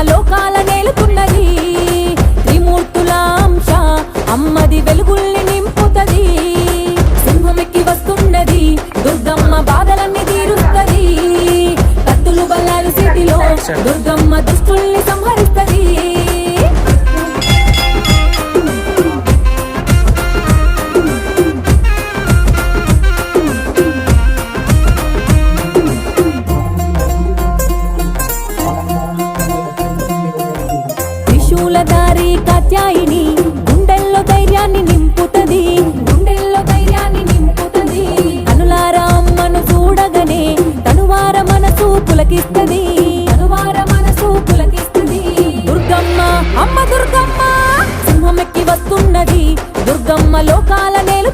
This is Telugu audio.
లోకాల నేలుతున్నది త్రిమూర్తుల అంశ అమ్మది వెలుగుల్ని నింపుతది సింహమెక్కి వస్తున్నది దుర్గమ్మ బాధలన్నీ తీరుస్తది కత్తులు బల్లాలు సిటిలో దుర్గమ్మ దుష్టుల్ని సంహరిస్తది త్రిశూలధారి కాత్యాయిని గుండెల్లో ధైర్యాన్ని నింపుతది కనులారా అమ్మను చూడగనే తనువార మనసు పులకిస్తది దుర్గమ్మ అమ్మ దుర్గమ్మ సింహమెక్కి వస్తున్నది దుర్గమ్మ లోకాల నేలు